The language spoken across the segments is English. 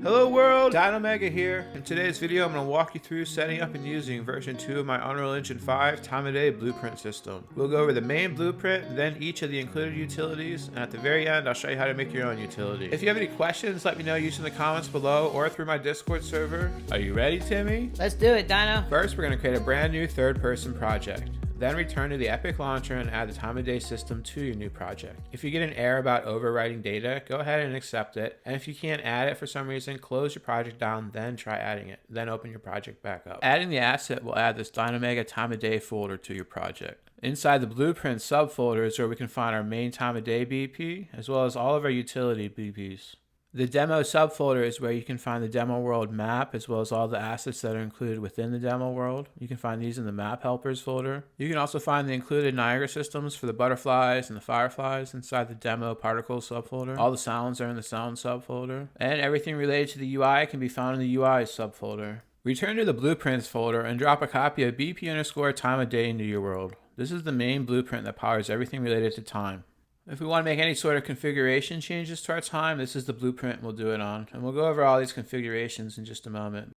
Hello world, Dynomega here. In today's video, I'm going to walk you through setting up and using version 2 of my Unreal Engine 5 time of day blueprint system. We'll go over the main blueprint, then each of the included utilities, and at the very end, I'll show you how to make your own utility. If you have any questions, let me know using the comments below or through my Discord server. Are you ready, Timmy? Let's do it, Dino. First, we're going to create a brand new third-person project. Then return to the Epic Launcher and add the time of day system to your new project. If you get an error about overwriting data, go ahead and accept it. And if you can't add it for some reason, close your project down, then try adding it. Then open your project back up. Adding the asset will add this Dynomega time of day folder to your project. Inside the blueprint subfolder is where we can find our main time of day BP, as well as all of our utility BPs. The demo subfolder is where you can find the demo world map, as well as all the assets that are included within the demo world. You can find these in the map helpers folder. You can also find the included Niagara systems for the butterflies and the fireflies inside the demo particles subfolder. All the sounds are in the sound subfolder. And everything related to the UI can be found in the UI subfolder. Return to the blueprints folder and drop a copy of BP_ time of day into your world. This is the main blueprint that powers everything related to time. If we want to make any sort of configuration changes to our time, this is the blueprint we'll do it on. And we'll go over all these configurations in just a moment.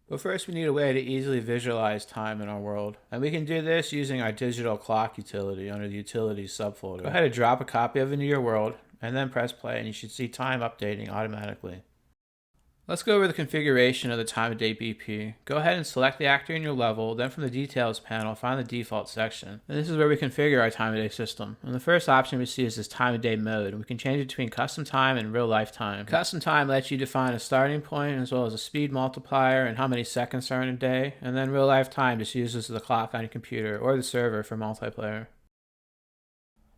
But first we need a way to easily visualize time in our world. And we can do this using our digital clock utility under the utilities subfolder. Go ahead and drop a copy of it into your world and then press play and you should see time updating automatically. Let's go over the configuration of the time of day BP. Go ahead and select the actor in your level, then from the details panel, find the default section. And this is where we configure our time of day system. And the first option we see is this time of day mode. We can change it between custom time and real life time. Custom time lets you define a starting point as well as a speed multiplier and how many seconds are in a day. And then real life time just uses the clock on your computer or the server for multiplayer.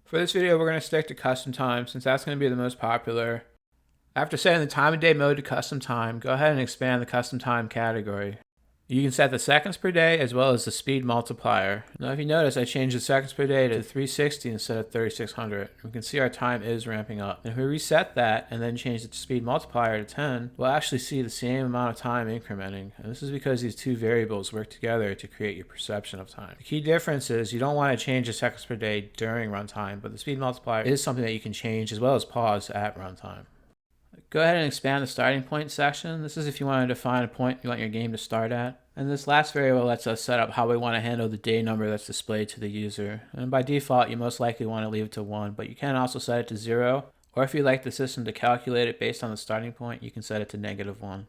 For this video, we're going to stick to custom time since that's going to be the most popular. After setting the time of day mode to custom time, go ahead and expand the custom time category. You can set the seconds per day as well as the speed multiplier. Now if you notice, I changed the seconds per day to 360 instead of 3600. We can see our time is ramping up. And if we reset that and then change the speed multiplier to 10, we'll actually see the same amount of time incrementing. And this is because these two variables work together to create your perception of time. The key difference is you don't want to change the seconds per day during runtime, but the speed multiplier is something that you can change as well as pause at runtime. Go ahead and expand the starting point section. This is if you want to define a point you want your game to start at. And this last variable lets us set up how we want to handle the day number that's displayed to the user. And by default, you most likely want to leave it to 1, but you can also set it to 0. Or if you'd like the system to calculate it based on the starting point, you can set it to -1.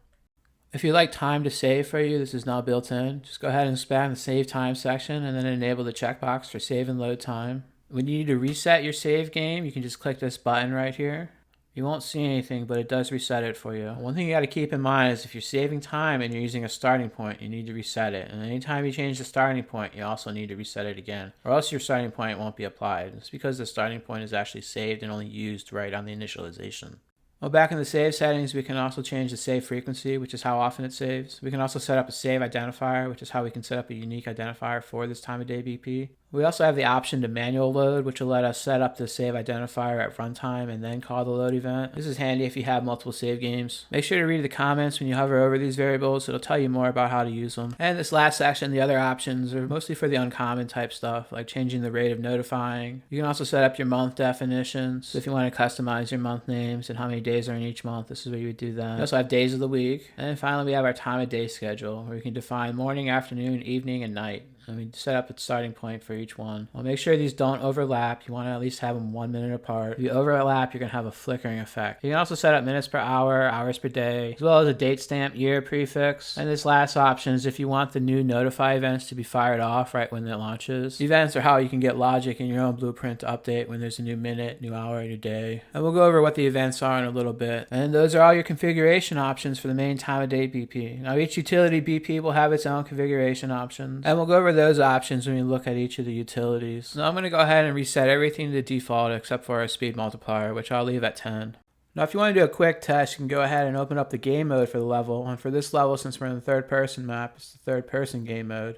If you'd like time to save for you, this is now built in. Just go ahead and expand the save time section and then enable the checkbox for save and load time. When you need to reset your save game, you can just click this button right here. You won't see anything, but it does reset it for you. One thing you got to keep in mind is if you're saving time and you're using a starting point, you need to reset it. And anytime you change the starting point, you also need to reset it again, or else your starting point won't be applied. It's because the starting point is actually saved and only used right on the initialization. Well, back in the save settings, we can also change the save frequency, which is how often it saves. We can also set up a save identifier, which is how we can set up a unique identifier for this time of day BP. We also have the option to manual load, which will let us set up the save identifier at runtime and then call the load event. This is handy if you have multiple save games. Make sure to read the comments when you hover over these variables. It'll tell you more about how to use them. And this last section, the other options are mostly for the uncommon type stuff, like changing the rate of notifying. You can also set up your month definitions. So if you want to customize your month names and how many days are in each month, this is where you would do that. We also have days of the week. And then finally, we have our time of day schedule, where we can define morning, afternoon, evening, and night. And we set up a starting point for each one. Well, make sure these don't overlap. You want to at least have them 1 minute apart. If you overlap, you're going to have a flickering effect. You can also set up minutes per hour, hours per day, as well as a date stamp year prefix. And this last option is if you want the new notify events to be fired off right when it launches. Events are how you can get logic in your own blueprint to update when there's a new minute, new hour, new day. And we'll go over what the events are in a little bit. And those are all your configuration options for the main time of day BP. Now each utility BP will have its own configuration options. And we'll go over those options when we look at each of the utilities. Now I'm going to go ahead and reset everything to default except for our speed multiplier, which I'll leave at 10. Now if you want to do a quick test, you can go ahead and open up the game mode for the level. And for this level, since we're in the third person map, it's the third person game mode.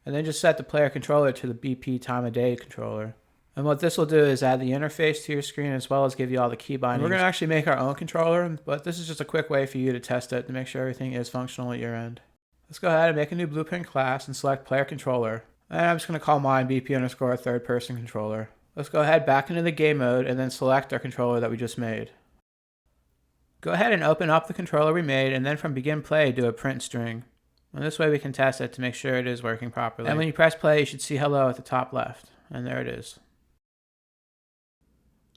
And then just set the player controller to the BP time of day controller. And what this will do is add the interface to your screen as well as give you all the key bindings. We're going to actually make our own controller, but this is just a quick way for you to test it to make sure everything is functional at your end. Let's go ahead and make a new blueprint class and select player controller. And I'm just going to call mine BP_ third person controller. Let's go ahead back into the game mode and then select our controller that we just made. Go ahead and open up the controller we made, and then from begin play, do a print string. And this way we can test it to make sure it is working properly. And when you press play, you should see hello at the top left. And there it is.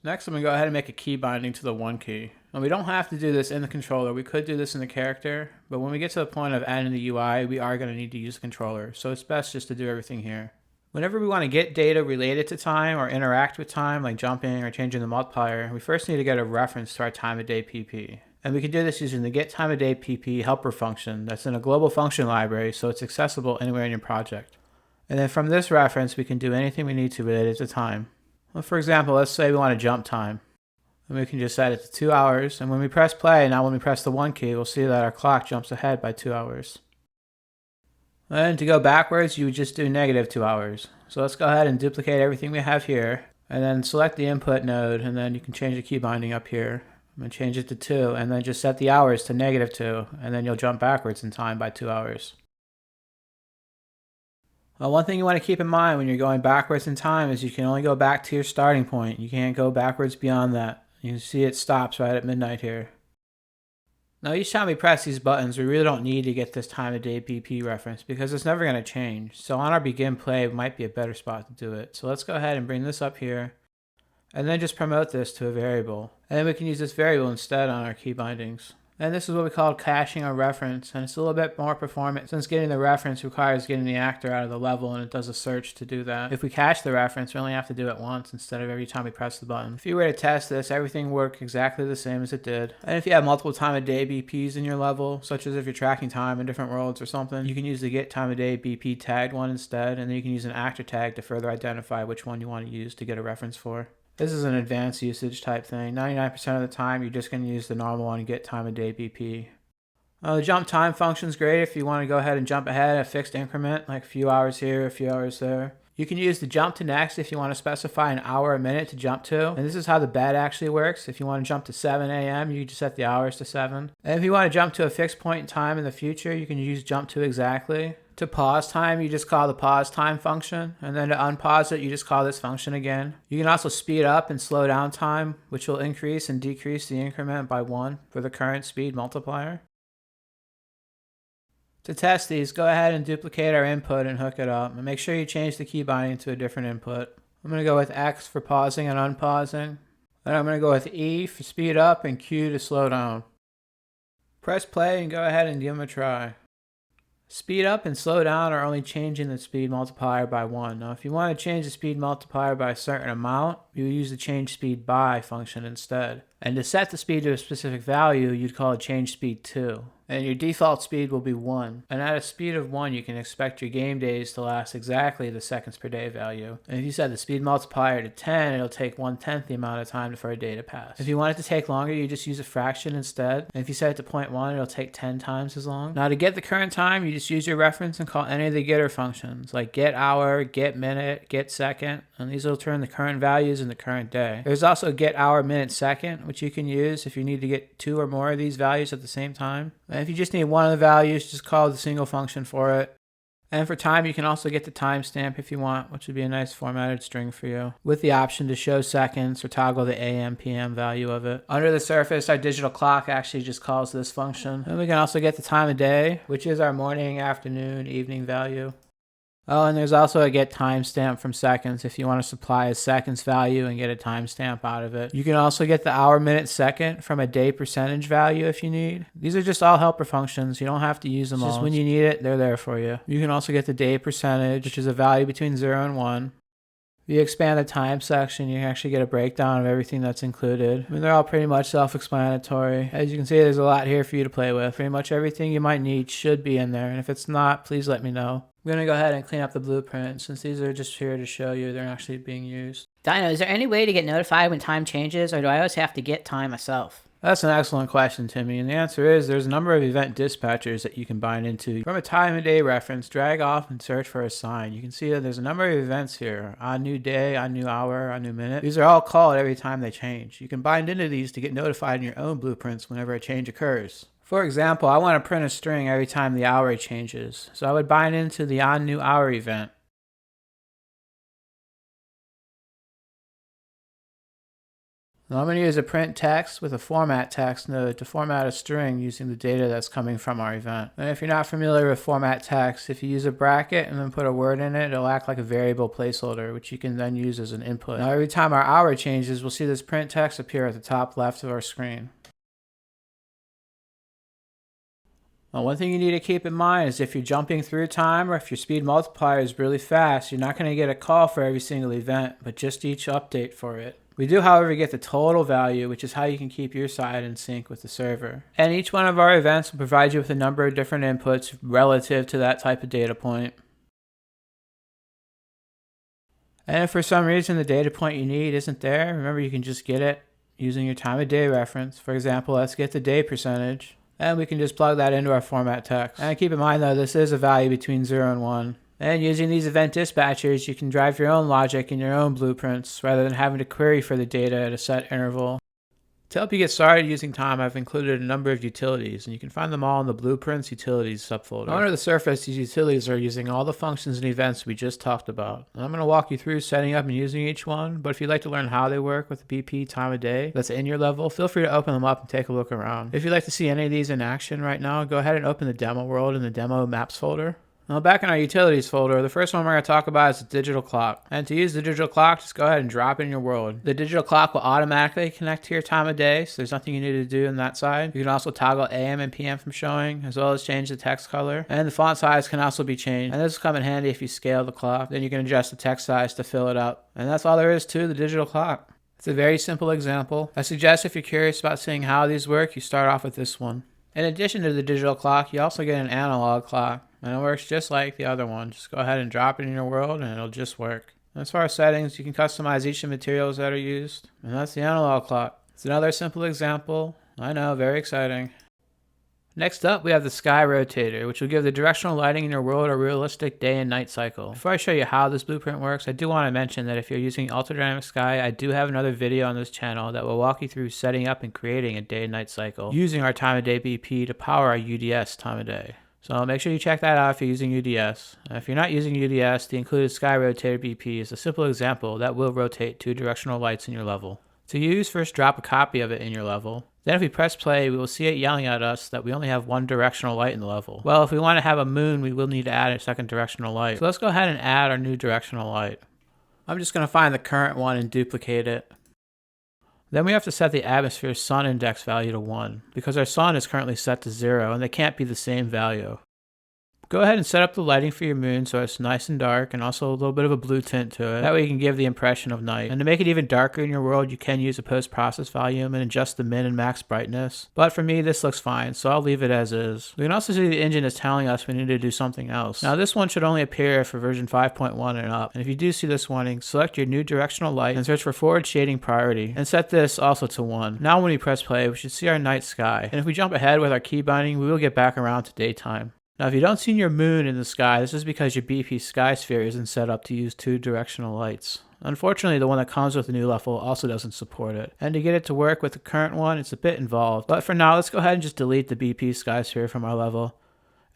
Next, I'm going to go ahead and make a key binding to the 1 key. And we don't have to do this in the controller. We could do this in the character, but when we get to the point of adding the UI, we are going to need to use the controller. So it's best just to do everything here. Whenever we want to get data related to time or interact with time, like jumping or changing the multiplier, we first need to get a reference to our time of day PP. And we can do this using the get time of day PP helper function that's in a global function library, so it's accessible anywhere in your project. And then from this reference, we can do anything we need to related to time. Well, for example, let's say we want to jump time. And we can just set it to 2 hours. And when we press play, now when we press the 1 key, we'll see that our clock jumps ahead by 2 hours. And to go backwards, you would just do -2 hours. So let's go ahead and duplicate everything we have here. And then select the input node, and then you can change the key binding up here. I'm going to change it to 2, and then just set the hours to -2, and then you'll jump backwards in time by 2 hours. Well, one thing you want to keep in mind when you're going backwards in time is you can only go back to your starting point. You can't go backwards beyond that. You can see it stops right at midnight here. Now each time we press these buttons, we really don't need to get this time of day PP reference because it's never going to change. So on our begin play might be a better spot to do it. So let's go ahead and bring this up here. And then just promote this to a variable. And then we can use this variable instead on our key bindings. And this is what we call caching a reference, and it's a little bit more performant since getting the reference requires getting the actor out of the level, and it does a search to do that. If we cache the reference, we only have to do it once instead of every time we press the button. If you were to test this, everything worked exactly the same as it did. And if you have multiple time of day BPs in your level, such as if you're tracking time in different worlds or something, you can use the get time of day BP tagged one instead, and then you can use an actor tag to further identify which one you want to use to get a reference for. This is an advanced usage type thing. 99% of the time, you're just going to use the normal one and get time of day BP. The jump time function is great if you want to go ahead and jump ahead at a fixed increment, like a few hours here, a few hours there. You can use the jump to next if you want to specify an hour or a minute to jump to. And this is how the bed actually works. If you want to jump to 7 a.m., you just set the hours to 7. And if you want to jump to a fixed point in time in the future, you can use jump to exactly. To pause time, you just call the pause time function, and then to unpause it, you just call this function again. You can also speed up and slow down time, which will increase and decrease the increment by 1 for the current speed multiplier. To test these, go ahead and duplicate our input and hook it up, and make sure you change the key binding to a different input. I'm going to go with X for pausing and unpausing. Then I'm going to go with E for speed up and Q to slow down. Press play and go ahead and give them a try. Speed up and slow down are only changing the speed multiplier by 1. Now if you want to change the speed multiplier by a certain amount, you use the change speed by function instead. And to set the speed to a specific value, you'd call it change speed to. And your default speed will be 1. And at a speed of 1, you can expect your game days to last exactly the seconds per day value. And if you set the speed multiplier to 10, it'll take 1/10 the amount of time for a day to pass. If you want it to take longer, you just use a fraction instead. And if you set it to 0.1, it'll take 10 times as long. Now to get the current time, you just use your reference and call any of the getter functions, like get hour, get minute, get second. And these will turn the current values in the current day. There's also get hour, minute, second, which you can use if you need to get 2 or more of these values at the same time. And if you just need one of the values, just call the single function for it. And for time, you can also get the timestamp if you want, which would be a nice formatted string for you, with the option to show seconds or toggle the AM, PM value of it. Under the surface, our digital clock actually just calls this function. And we can also get the time of day, which is our morning, afternoon, evening value. Oh, and there's also a get timestamp from seconds if you want to supply a seconds value and get a timestamp out of it. You can also get the hour, minute, second from a day percentage value if you need. These are just all helper functions. You don't have to use them all. Just when you need it, they're there for you. You can also get the day percentage, which is a value between 0 and 1. If you expand the time section, you can actually get a breakdown of everything that's included. I mean, they're all pretty much self-explanatory. As you can see, there's a lot here for you to play with. Pretty much everything you might need should be in there, and if it's not, please let me know. I'm going to go ahead and clean up the blueprint since these are just here to show you they're actually being used. Dino, is there any way to get notified when time changes, or do I always have to get time myself? That's an excellent question, Timmy, and the answer is there's a number of event dispatchers that you can bind into. From a time of day reference, drag off and search for a sign. You can see that there's a number of events here, on new day, on new hour, on new minute. These are all called every time they change. You can bind into these to get notified in your own blueprints whenever a change occurs. For example, I want to print a string every time the hour changes, so I would bind into the on new hour event. Now I'm going to use a print text with a format text node to format a string using the data that's coming from our event. And if you're not familiar with format text, if you use a bracket and then put a word in it, it'll act like a variable placeholder, which you can then use as an input. Now every time our hour changes, we'll see this print text appear at the top left of our screen. Now, one thing you need to keep in mind is if you're jumping through time or if your speed multiplier is really fast, you're not going to get a call for every single event, but just each update for it. We do, however, get the total value, which is how you can keep your side in sync with the server. And each one of our events will provide you with a number of different inputs relative to that type of data point. And if for some reason the data point you need isn't there, remember you can just get it using your time of day reference. For example, let's get the day percentage. And we can just plug that into our format text. And keep in mind though, this is a value between 0 and 1. And using these event dispatchers, you can drive your own logic and your own blueprints rather than having to query for the data at a set interval. To help you get started using time, I've included a number of utilities, and you can find them all in the Blueprints Utilities subfolder. Under the surface, these utilities are using all the functions and events we just talked about. And I'm going to walk you through setting up and using each one, but if you'd like to learn how they work with the BP time of day that's in your level, feel free to open them up and take a look around. If you'd like to see any of these in action right now, go ahead and open the demo world in the demo maps folder. Now back in our utilities folder, the first one we're going to talk about is the digital clock. And to use the digital clock, just go ahead and drop it in your world. The digital clock will automatically connect to your time of day, so there's nothing you need to do on that side. You can also toggle AM and PM from showing, as well as change the text color. And the font size can also be changed. And this will come in handy if you scale the clock. Then you can adjust the text size to fill it up. And that's all there is to the digital clock. It's a very simple example. I suggest if you're curious about seeing how these work, you start off with this one. In addition to the digital clock, you also get an analog clock. And it works just like the other one. Just go ahead and drop it in your world and it'll just work. And as far as settings, you can customize each of the materials that are used. And that's the analog clock. It's another simple example. I know, very exciting. Next up, we have the sky rotator, which will give the directional lighting in your world a realistic day and night cycle. Before I show you how this blueprint works, I do want to mention that if you're using ultradynamic sky, I do have another video on this channel that will walk you through setting up and creating a day and night cycle using our time of day BP to power our UDS time of day. So make sure you check that out if you're using UDS. If you're not using UDS, the included sky rotator BP is a simple example that will rotate 2 directional lights in your level. To use, first drop a copy of it in your level. Then if we press play, we will see it yelling at us that we only have 1 directional light in the level. Well, if we want to have a moon, we will need to add a second directional light. So let's go ahead and add our new directional light. I'm just going to find the current one and duplicate it. Then we have to set the atmosphere's sun index value to 1, because our sun is currently set to 0 and they can't be the same value. Go ahead and set up the lighting for your moon so it's nice and dark and also a little bit of a blue tint to it. That way you can give the impression of night. And to make it even darker in your world, you can use a post-process volume and adjust the min and max brightness. But for me, this looks fine, so I'll leave it as is. We can also see the engine is telling us we need to do something else. Now this one should only appear for version 5.1 and up. And if you do see this warning, select your new directional light and search for forward shading priority. And set this also to 1. Now when we press play, we should see our night sky. And if we jump ahead with our key binding, we will get back around to daytime. Now if you don't see your moon in the sky, this is because your BP sky sphere isn't set up to use 2 directional lights. Unfortunately, the one that comes with the new level also doesn't support it. And to get it to work with the current one, it's a bit involved. But for now, let's go ahead and just delete the BP sky sphere from our level.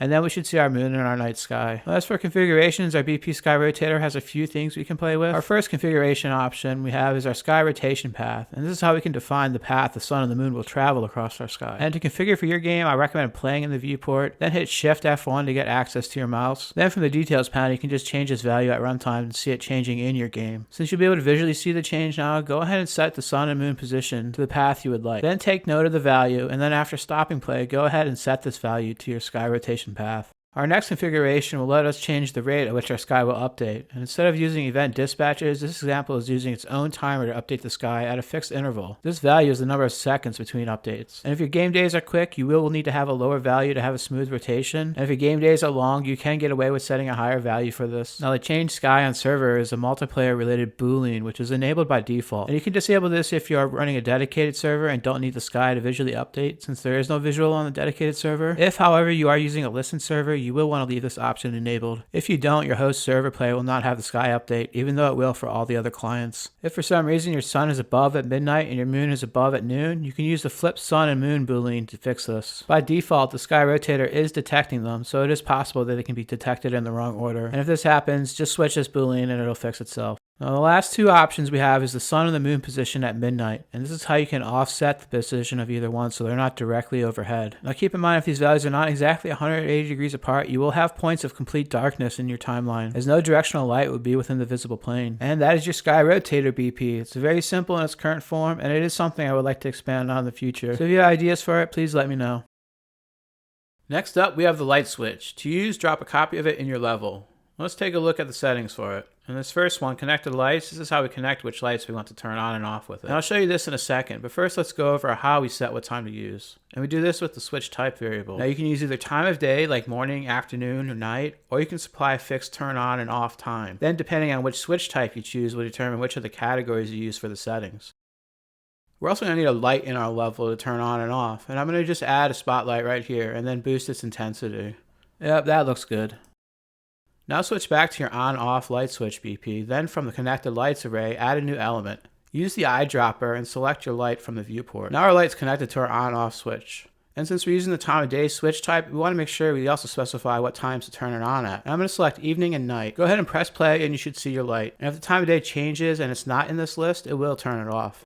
And then we should see our moon and our night sky. As for configurations, our BP Sky Rotator has a few things we can play with. Our first configuration option we have is our sky rotation path. And this is how we can define the path the sun and the moon will travel across our sky. And to configure for your game, I recommend playing in the viewport, then hit Shift F1 to get access to your mouse. Then from the details panel, you can just change this value at runtime and see it changing in your game. Since you'll be able to visually see the change now, go ahead and set the sun and moon position to the path you would like. Then take note of the value, and then after stopping play, go ahead and set this value to your sky rotation path. Our next configuration will let us change the rate at which our sky will update. And instead of using event dispatchers, this example is using its own timer to update the sky at a fixed interval. This value is the number of seconds between updates. And if your game days are quick, you will need to have a lower value to have a smooth rotation. And if your game days are long, you can get away with setting a higher value for this. Now the change sky on server is a multiplayer related boolean, which is enabled by default. And you can disable this if you are running a dedicated server and don't need the sky to visually update, since there is no visual on the dedicated server. If, however, you are using a listen server, you will want to leave this option enabled. If you don't, your host server player will not have the sky update, even though it will for all the other clients. If for some reason your sun is above at midnight and your moon is above at noon, you can use the flip sun and moon boolean to fix this. By default, the sky rotator is detecting them, so it is possible that it can be detected in the wrong order. And if this happens, just switch this boolean and it'll fix itself. Now, the last two options we have is the sun and the moon position at midnight, and this is how you can offset the position of either one so they're not directly overhead. Now keep in mind, if these values are not exactly 180 degrees apart, you will have points of complete darkness in your timeline, as no directional light would be within the visible plane. And that is your sky rotator BP. It's very simple in its current form, and it is something I would like to expand on in the future. So if you have ideas for it, please let me know. Next up, we have the light switch. To use, drop a copy of it in your level. Let's take a look at the settings for it. In this first one, connected lights, this is how we connect which lights we want to turn on and off with it. And I'll show you this in a second, but first let's go over how we set what time to use. And we do this with the switch type variable. Now you can use either time of day, like morning, afternoon, or night, or you can supply a fixed turn on and off time. Then depending on which switch type you choose will determine which of the categories you use for the settings. We're also going to need a light in our level to turn on and off, and I'm going to just add a spotlight right here and then boost its intensity. Yep, that looks good. Now switch back to your on-off light switch BP, then from the connected lights array, add a new element. Use the eyedropper and select your light from the viewport. Now our light's connected to our on-off switch. And since we're using the time of day switch type, we want to make sure we also specify what times to turn it on at. And I'm going to select evening and night. Go ahead and press play and you should see your light. And if the time of day changes and it's not in this list, it will turn it off.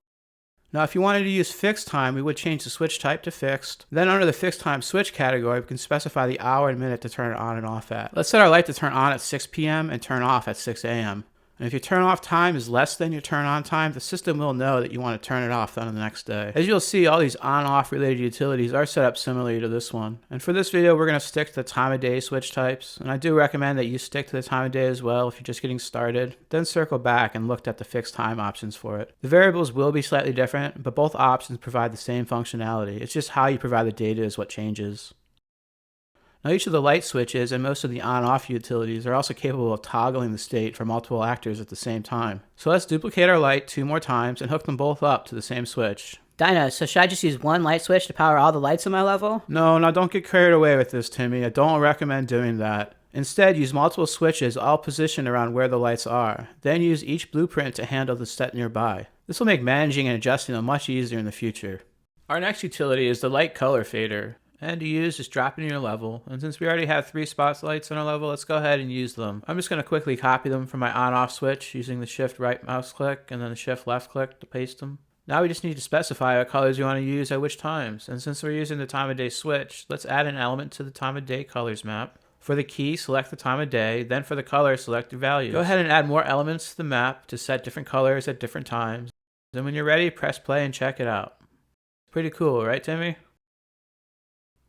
Now if you wanted to use fixed time, we would change the switch type to fixed. Then under the fixed time switch category, we can specify the hour and minute to turn it on and off at. Let's set our light to turn on at 6 p.m. and turn off at 6 a.m. And if your turn off time is less than your turn on time, the system will know that you want to turn it off on the next day. As you'll see, all these on-off related utilities are set up similarly to this one. And for this video, we're going to stick to the time of day switch types. And I do recommend that you stick to the time of day as well if you're just getting started. Then circle back and look at the fixed time options for it. The variables will be slightly different, but both options provide the same functionality. It's just how you provide the data is what changes. Now each of the light switches and most of the on-off utilities are also capable of toggling the state for multiple actors at the same time. So let's duplicate our light 2 more times and hook them both up to the same switch. Dino, so should I just use one light switch to power all the lights in my level? No, don't get carried away with this, Timmy. I don't recommend doing that. Instead, use multiple switches all positioned around where the lights are. Then use each blueprint to handle the set nearby. This will make managing and adjusting them much easier in the future. Our next utility is the light color fader. And to use, just drop it in your level. And since we already have 3 spotlights on our level, let's go ahead and use them. I'm just going to quickly copy them from my on-off switch using the shift right mouse click and then the shift left click to paste them. Now we just need to specify what colors you want to use at which times. And since we're using the time of day switch, let's add an element to the time of day colors map. For the key, select the time of day, then for the color, select your values. Go ahead and add more elements to the map to set different colors at different times. Then when you're ready, press play and check it out. Pretty cool, right, Timmy?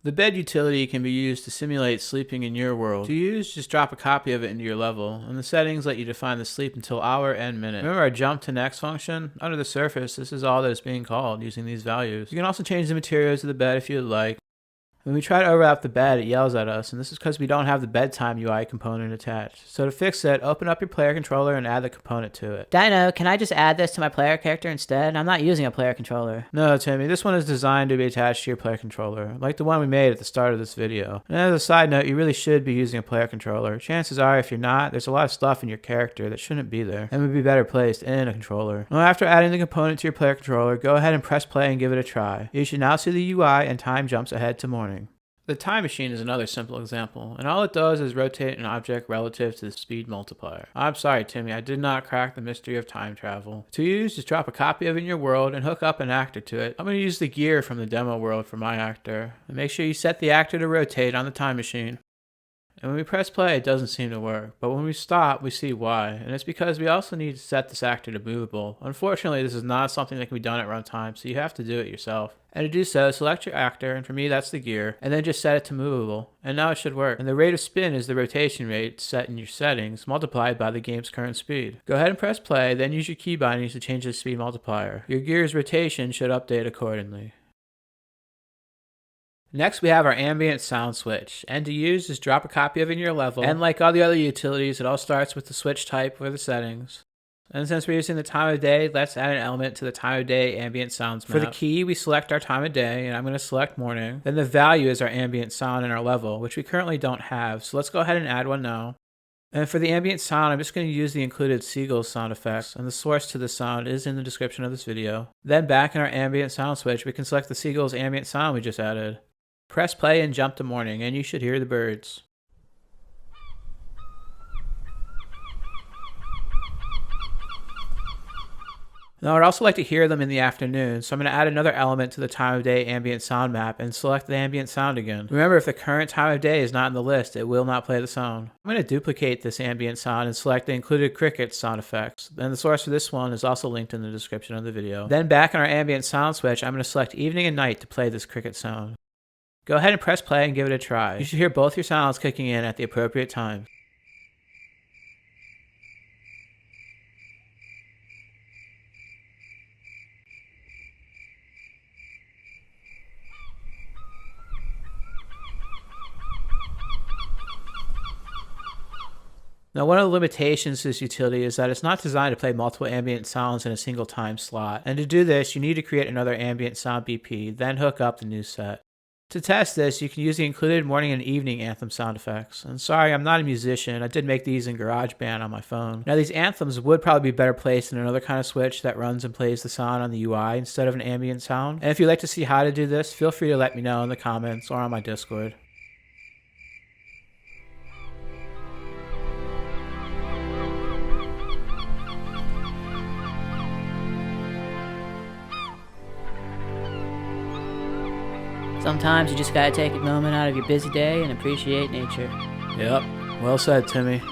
The bed utility can be used to simulate sleeping in your world. To use, just drop a copy of it into your level, and the settings let you define the sleep until hour and minute. Remember our jump to next function? Under the surface, this is all that is being called using these values. You can also change the materials of the bed if you would like. When we try to overlap the bed, it yells at us, and this is because we don't have the bedtime UI component attached. So to fix it, open up your player controller and add the component to it. Dino, can I just add this to my player character instead? I'm not using a player controller. No, Timmy, this one is designed to be attached to your player controller, like the one we made at the start of this video. And as a side note, you really should be using a player controller. Chances are, if you're not, there's a lot of stuff in your character that shouldn't be there, and would be better placed in a controller. Now, after adding the component to your player controller, go ahead and press play and give it a try. You should now see the UI and time jumps ahead to morning. The time machine is another simple example, and all it does is rotate an object relative to the speed multiplier. I'm sorry, Timmy, I did not crack the mystery of time travel. To use, just drop a copy of it in your world and hook up an actor to it. I'm going to use the gear from the demo world for my actor. And make sure you set the actor to rotate on the time machine. And when we press play, it doesn't seem to work. But when we stop, we see why. And it's because we also need to set this actor to movable. Unfortunately, this is not something that can be done at runtime, so you have to do it yourself. And to do so, select your actor, and for me that's the gear, and then just set it to movable. And now it should work. And the rate of spin is the rotation rate set in your settings, multiplied by the game's current speed. Go ahead and press play, then use your keybindings to change the speed multiplier. Your gear's rotation should update accordingly. Next, we have our ambient sound switch, and to use, just drop a copy of it in your level, and like all the other utilities, it all starts with the switch type or the settings. And since we're using the time of day, let's add an element to the time of day ambient sounds map. For the key, we select our time of day, and I'm going to select morning. Then the value is our ambient sound in our level, which we currently don't have, so let's go ahead and add one now. And for the ambient sound, I'm just going to use the included seagull sound effects, and the source to the sound is in the description of this video. Then back in our ambient sound switch, we can select the seagull's ambient sound we just added. Press play and jump to morning, and you should hear the birds. Now I'd also like to hear them in the afternoon, so I'm going to add another element to the time of day ambient sound map and select the ambient sound again. Remember, if the current time of day is not in the list, it will not play the sound. I'm going to duplicate this ambient sound and select the included crickets sound effects. Then the source for this one is also linked in the description of the video. Then back in our ambient sound switch, I'm going to select evening and night to play this cricket sound. Go ahead and press play and give it a try. You should hear both your sounds kicking in at the appropriate time. Now, one of the limitations to this utility is that it's not designed to play multiple ambient sounds in a single time slot. And to do this, you need to create another ambient sound BP, then hook up the new set. To test this, you can use the included morning and evening anthem sound effects. And sorry, I'm not a musician. I did make these in GarageBand on my phone. Now, these anthems would probably be better placed in another kind of switch that runs and plays the sound on the UI instead of an ambient sound. And if you'd like to see how to do this, feel free to let me know in the comments or on my Discord. Sometimes you just gotta take a moment out of your busy day and appreciate nature. Yep, well said, Timmy.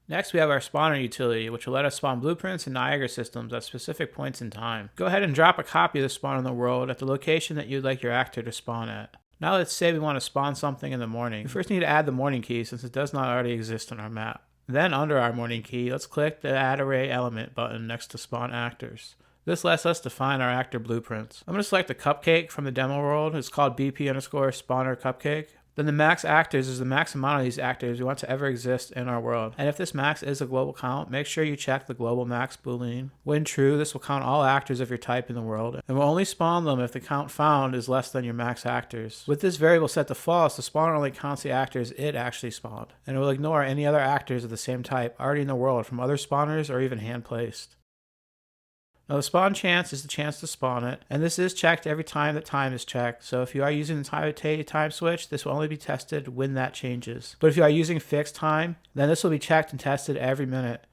Next, we have our spawner utility, which will let us spawn blueprints and Niagara systems at specific points in time. Go ahead and drop a copy of the spawn in the world at the location that you'd like your actor to spawn at. Now let's say we want to spawn something in the morning. We first need to add the morning key since it does not already exist on our map. Then under our morning key, let's click the Add Array Element button next to Spawn Actors. This lets us define our actor blueprints. I'm going to select the cupcake from the demo world. It's called BP_spawner cupcake. Then the max actors is the max amount of these actors we want to ever exist in our world. And if this max is a global count, make sure you check the global max boolean. When true, this will count all actors of your type in the world, and will only spawn them if the count found is less than your max actors. With this variable set to false, the spawner only counts the actors it actually spawned, and it will ignore any other actors of the same type already in the world from other spawners or even hand placed. Now the spawn chance is the chance to spawn it, and this is checked every time that time is checked, so if you are using the time of day time switch, this will only be tested when that changes. But if you are using fixed time, then this will be checked and tested every minute.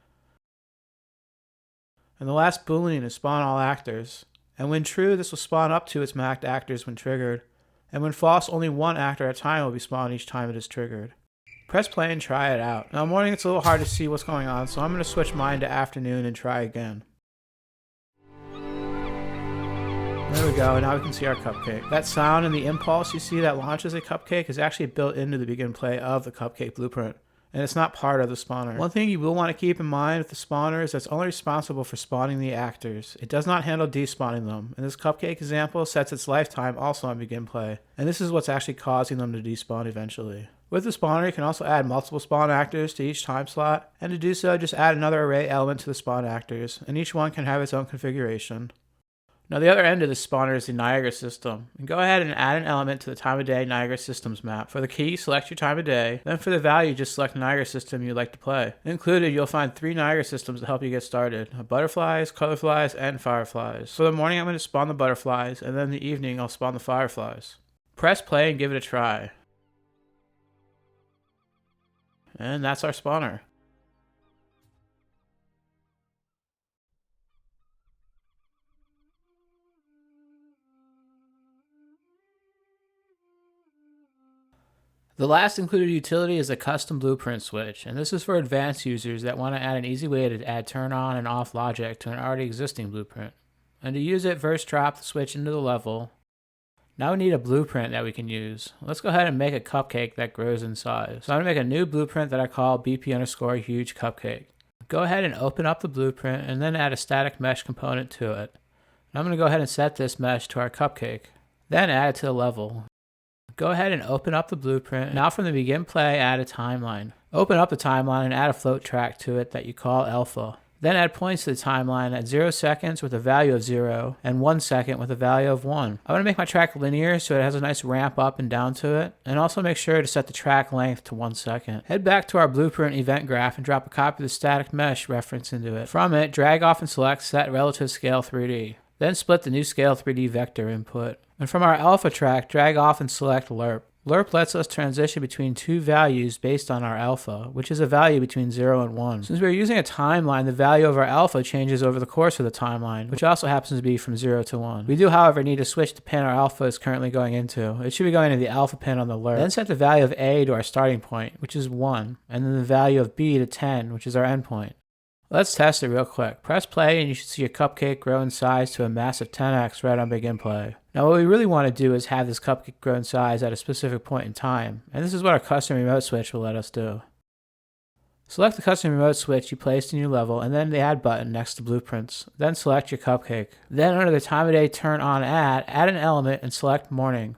And the last boolean is spawn all actors, and when true, this will spawn up to its maxed actors when triggered, and when false, only one actor at a time will be spawned each time it is triggered. Press play and try it out. Now morning it's a little hard to see what's going on, so I'm going to switch mine to afternoon and try again. There we go, now we can see our cupcake. That sound and the impulse you see that launches a cupcake is actually built into the begin play of the cupcake blueprint, and it's not part of the spawner. One thing you will want to keep in mind with the spawner is that it's only responsible for spawning the actors. It does not handle despawning them, and this cupcake example sets its lifetime also on begin play, and this is what's actually causing them to despawn eventually. With the spawner, you can also add multiple spawn actors to each time slot, and to do so, just add another array element to the spawn actors, and each one can have its own configuration. Now the other end of the spawner is the Niagara system. And go ahead and add an element to the time of day Niagara systems map. For the key, select your time of day. Then for the value, just select the Niagara system you'd like to play. Included, you'll find 3 Niagara systems to help you get started. Butterflies, colorflies, and fireflies. For the morning, I'm going to spawn the butterflies, and then in the evening, I'll spawn the fireflies. Press play and give it a try. And that's our spawner. The last included utility is a custom blueprint switch, and this is for advanced users that want to add an easy way to add turn on and off logic to an already existing blueprint. And to use it, first drop the switch into the level. Now we need a blueprint that we can use. Let's go ahead and make a cupcake that grows in size. So I'm going to make a new blueprint that I call BP_huge cupcake. Go ahead and open up the blueprint and then add a static mesh component to it. And I'm going to go ahead and set this mesh to our cupcake. Then add it to the level. Go ahead and open up the blueprint. Now from the begin play, add a timeline. Open up the timeline and add a float track to it that you call alpha. Then add points to the timeline at 0 seconds with a value of 0 and 1 second with a value of 1. I want to make my track linear so it has a nice ramp up and down to it, and also make sure to set the track length to 1 second. Head back to our blueprint event graph and drop a copy of the static mesh reference into it. From it, drag off and select Set Relative Scale 3D. Then split the new Scale 3D vector input. And from our alpha track, drag off and select LERP. Lerp lets us transition between two values based on our alpha, which is a value between 0 and 1. Since we're using a timeline, the value of our alpha changes over the course of the timeline, which also happens to be from 0 to 1. We do, however, need to switch the pin our alpha is currently going into. It should be going to the alpha pin on the lerp. Then set the value of A to our starting point, which is 1, and then the value of B to 10, which is our endpoint. Let's test it real quick. Press play and you should see your cupcake grow in size to a massive 10x right on begin play. Now what we really want to do is have this cupcake grow in size at a specific point in time, and this is what our custom remote switch will let us do. Select the custom remote switch you placed in your level and then the add button next to blueprints. Then select your cupcake. Then under the time of day turn on add an element and select morning.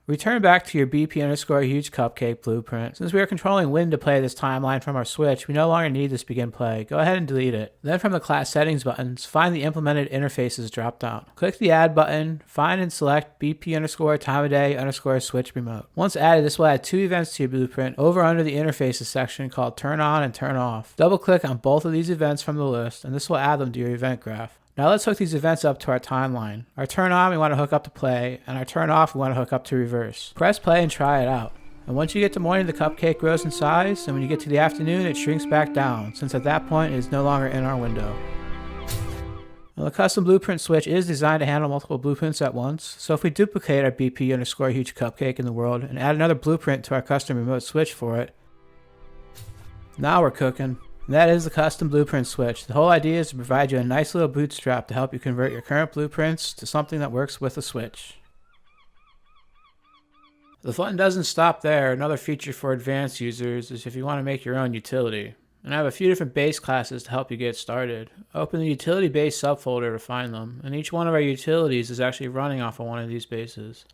Return back to your BP_huge cupcake blueprint. Since we are controlling when to play this timeline from our switch, we no longer need this begin play. Go ahead and delete it. Then from the class settings buttons, find the implemented interfaces dropdown. Click the add button, find and select BP_time_of_day_switch remote. Once added, this will add two events to your blueprint over under the interfaces section called turn on and turn off. Double click on both of these events from the list and this will add them to your event graph. Now let's hook these events up to our timeline. Our turn on we want to hook up to play, and our turn off we want to hook up to reverse. Press play and try it out. And once you get to morning, the cupcake grows in size, and when you get to the afternoon, it shrinks back down, since at that point it is no longer in our window. Now the custom blueprint switch is designed to handle multiple blueprints at once, so if we duplicate our BP_huge cupcake in the world and add another blueprint to our custom remote switch for it, now we're cooking. And that is the custom blueprint switch. The whole idea is to provide you a nice little bootstrap to help you convert your current blueprints to something that works with a switch. The fun doesn't stop there. Another feature for advanced users is if you want to make your own utility. And I have a few different base classes to help you get started. Open the utility base subfolder to find them, and each one of our utilities is actually running off of one of these bases.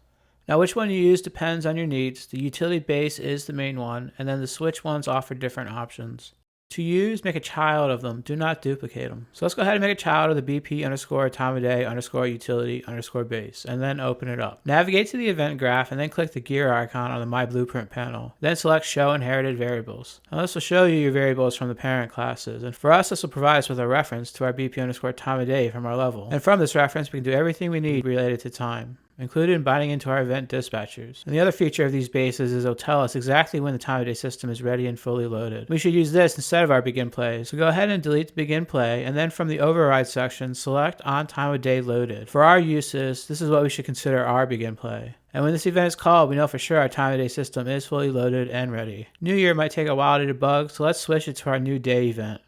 Now which one you use depends on your needs. The utility base is the main one, and then the switch ones offer different options. To use, make a child of them. Do not duplicate them. So let's go ahead and make a child of the BP_time_of_day_utility_base, and then open it up. Navigate to the event graph, and then click the gear icon on the My Blueprint panel. Then select Show Inherited Variables. Now this will show you your variables from the parent classes, and for us this will provide us with a reference to our BP_time_of_day from our level. And from this reference we can do everything we need related to time, included in binding into our event dispatchers. And the other feature of these bases is it'll tell us exactly when the time of day system is ready and fully loaded. We should use this instead of our begin play. So go ahead and delete the begin play, and then from the override section, select on time of day loaded. For our uses, this is what we should consider our begin play. And when this event is called, we know for sure our time of day system is fully loaded and ready. New Year might take a while to debug, so let's switch it to our new day event.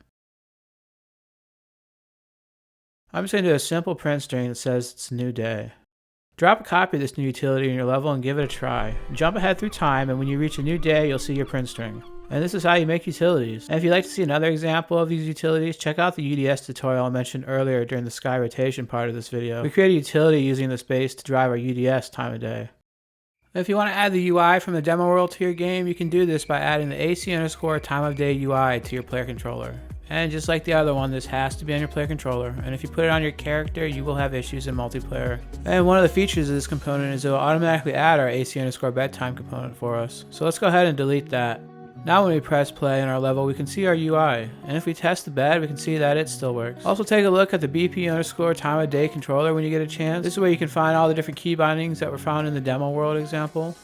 I'm just going to do a simple print string that says it's a new day. Drop a copy of this new utility in your level and give it a try. Jump ahead through time, and when you reach a new day, you'll see your print string. And this is how you make utilities. And if you'd like to see another example of these utilities, check out the UDS tutorial I mentioned earlier during the sky rotation part of this video. We created a utility using this base to drive our UDS time of day. If you want to add the UI from the demo world to your game, you can do this by adding the AC_time_of_day UI to your player controller. And just like the other one, this has to be on your player controller, and if you put it on your character, you will have issues in multiplayer. And one of the features of this component is it will automatically add our AC_bedtime component for us. So let's go ahead and delete that. Now when we press play in our level, we can see our UI, and if we test the bed, we can see that it still works. Also take a look at the BP_time_of_day controller when you get a chance. This is where you can find all the different key bindings that were found in the demo world example.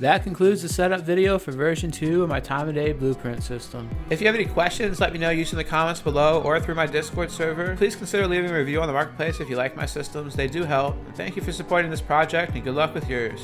That concludes the setup video for version 2 of my time of day blueprint system. If you have any questions, let me know using the comments below or through my Discord server. Please consider leaving a review on the marketplace if you like my systems. They do help. And thank you for supporting this project, and good luck with yours.